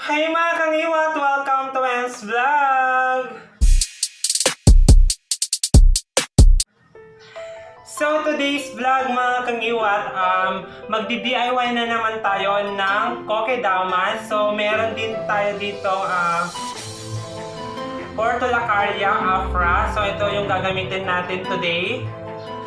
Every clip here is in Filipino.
Hi mga kangiwat! Welcome to En's Vlog! So today's vlog mga kangiwat, magdi-DIY na naman tayo ng Kokedama. So meron din tayo dito Portulacaria afra. So ito yung gagamitin natin today.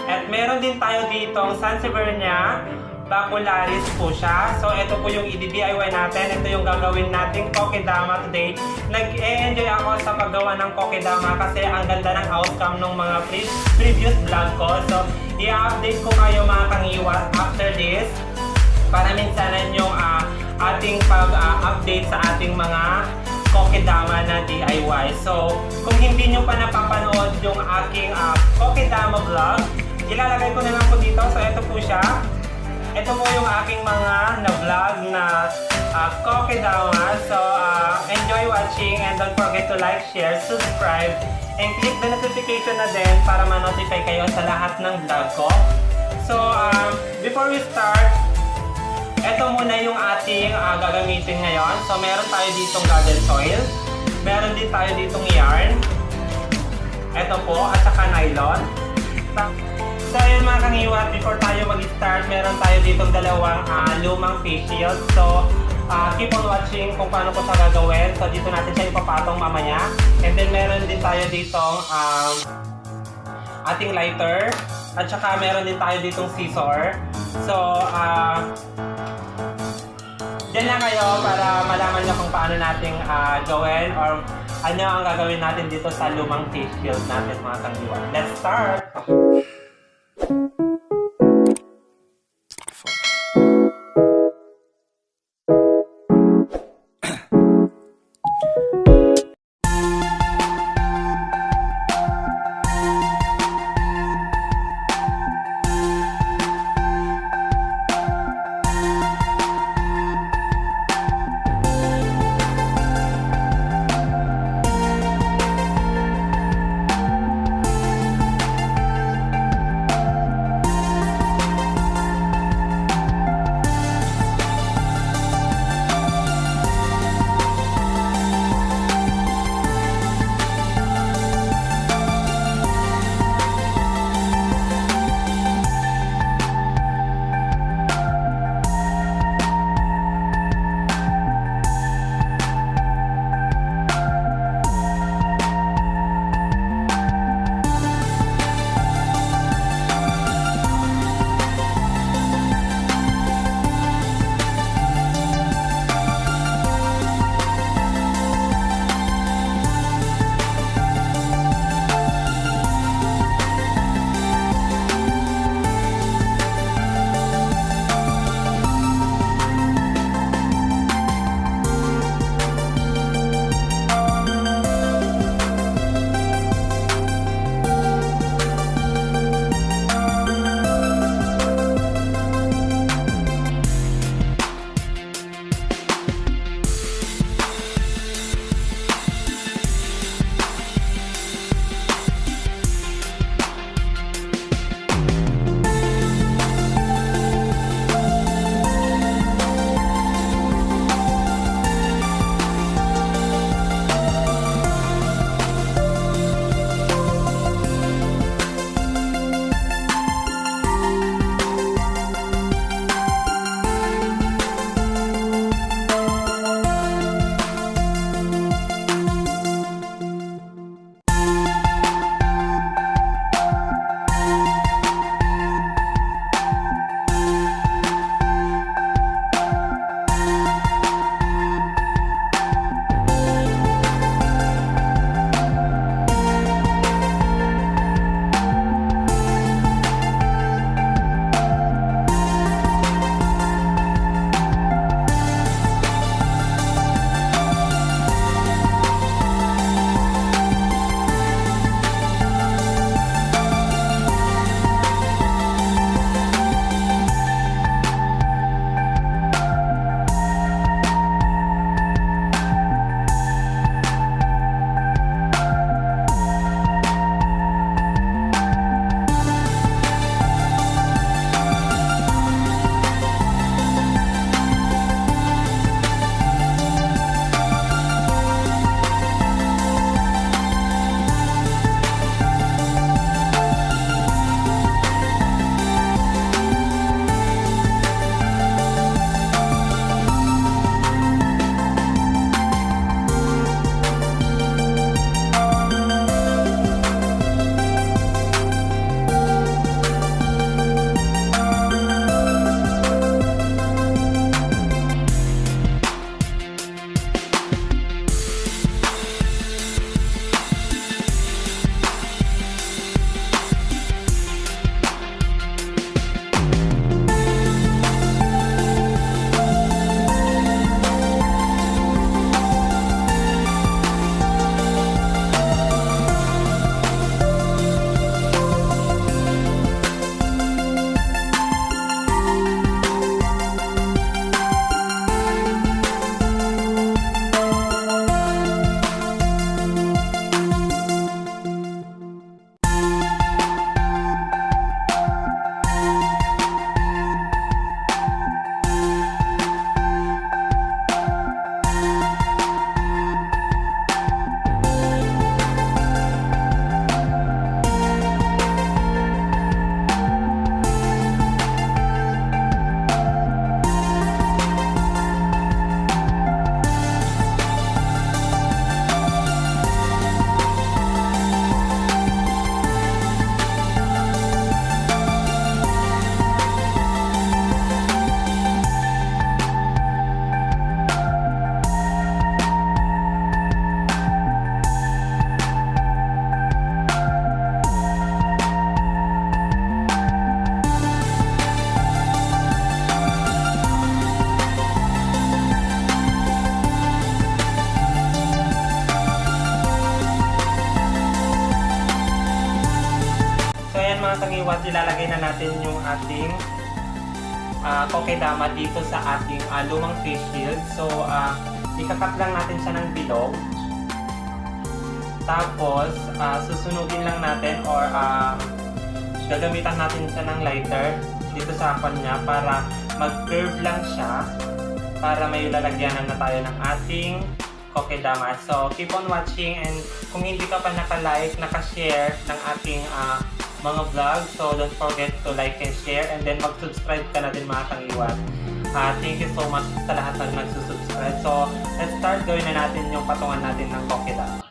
At meron din tayo dito Sansevieria Bacularis po siya. So ito po yung i-DIY natin. Ito yung gagawin nating Kokedama today. Nag-e-enjoy ako sa paggawa ng Kokedama kasi ang ganda ng outcome ng mga previous vlog ko. So i-update ko kayo mga kangiwat after this para minsanan yung ating pag-update sa ating mga Kokedama na DIY. So kung hindi nyo pa napapanood yung aking Kokedama vlog, ilalagay ko na lang po dito. So ito po siya. Ito po yung aking mga na-vlog na Kokedama. So, enjoy watching and don't forget to like, share, subscribe, and click the notification na din para ma-notify kayo sa lahat ng vlog ko. So, before we start, ito muna yung ating gagamitin ngayon. So, meron tayo ditong garden soil. Meron din tayo ditong yarn. Ito po, at saka nylon. So ayun mga kangiwat, before tayo mag-start, meron tayo ditong dalawang lumang faceshield. So keep on watching kung paano ko siya gagawin. So dito natin siya ipapatong mamaya. And then meron din tayo ditong ating lighter. At saka meron din tayo ditong scissor. So dyan lang kayo para malaman nyo kung paano natin gawin or ano ang gagawin natin dito sa lumang faceshield natin mga kangiwat. Let's start! kangiwat, ilalagay na natin yung ating Kokedama dito sa ating lumang face shield. So, ikakat lang natin siya ng bilog. Tapos, susunugin lang natin or gagamitan natin siya ng lighter dito sa kanya para mag-curve lang siya para may lalagyanan na tayo ng ating Kokedama. So, keep on watching, and kung hindi ka pa naka-like, naka-share ng ating mga vlog, so don't forget to like and share, and then mag-subscribe ka na din mga kangiwat. Thank you so much sa lahat ng nagsusubscribe. So, let's start. Gawin na natin yung patungan natin ng Kokedama.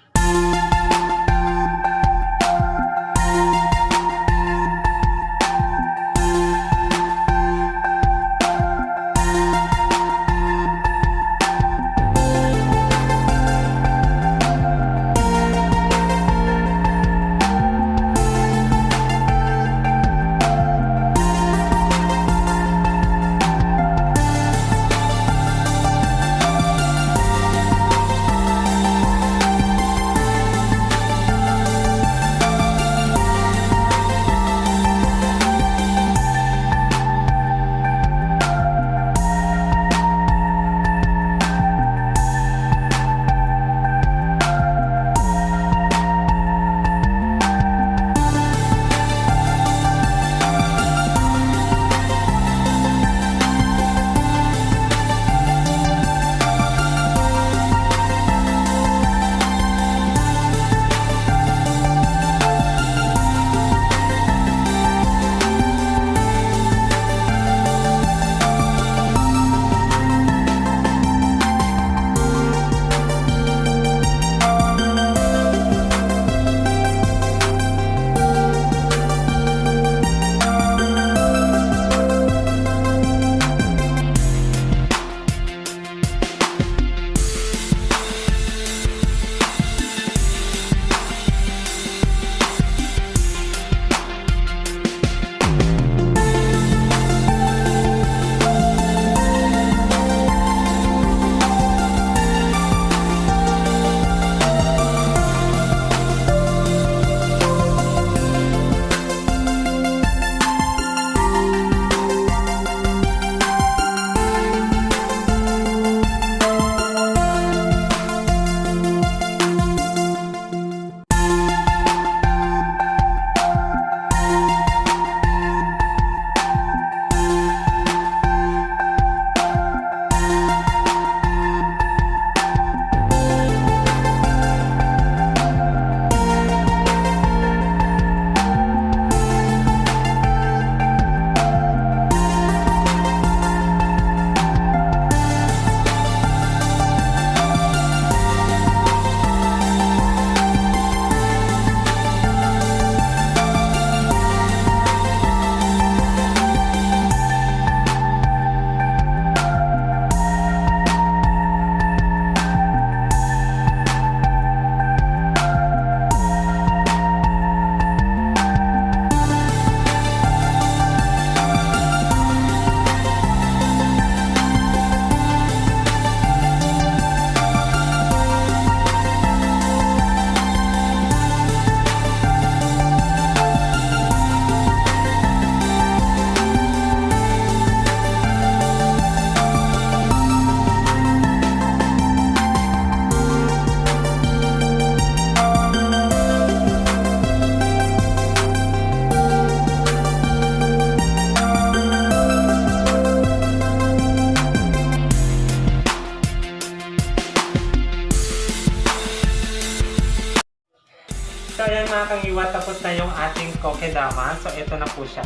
So ayan mga kangiwat, tapos na yung ating Kokedama. So ito na po siya.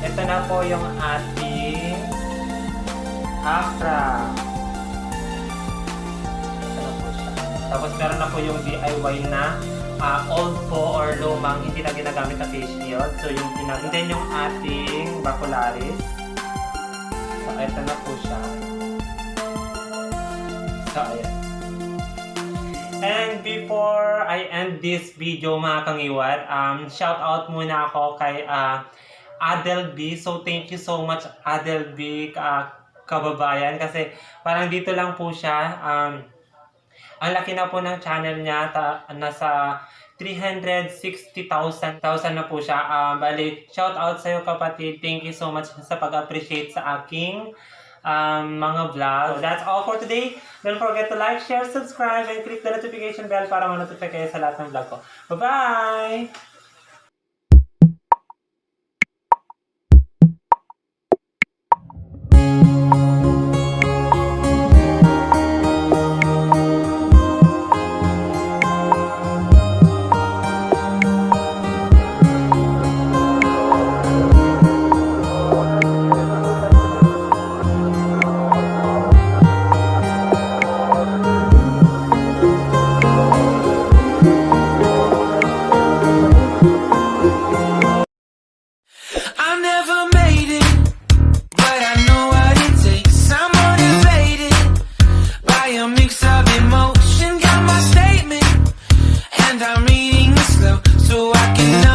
Ito na po yung ating Afra. Ito na po siya. Tapos meron na po yung DIY na old po or lumang hindi na ginagamit na face shield. So yung then yung ating bacularis. So ito na po siya. So ayan. And before I end this video mga kangiwat, shout out muna ako kay Adel B. So thank you so much Adel B, kababayan, kasi parang dito lang po siya. Ang laki na po ng channel niya, nasa 360,000 na po siya. Bali, shout out sa'yo kapatid. Thank you so much sa pag-appreciate sa aking mga vlog. So that's all for today. Don't forget to like, share, subscribe, and click the notification bell para ma-notify kayo sa lahat ng vlog ko. Bye-bye! I'm reading it slow so I can know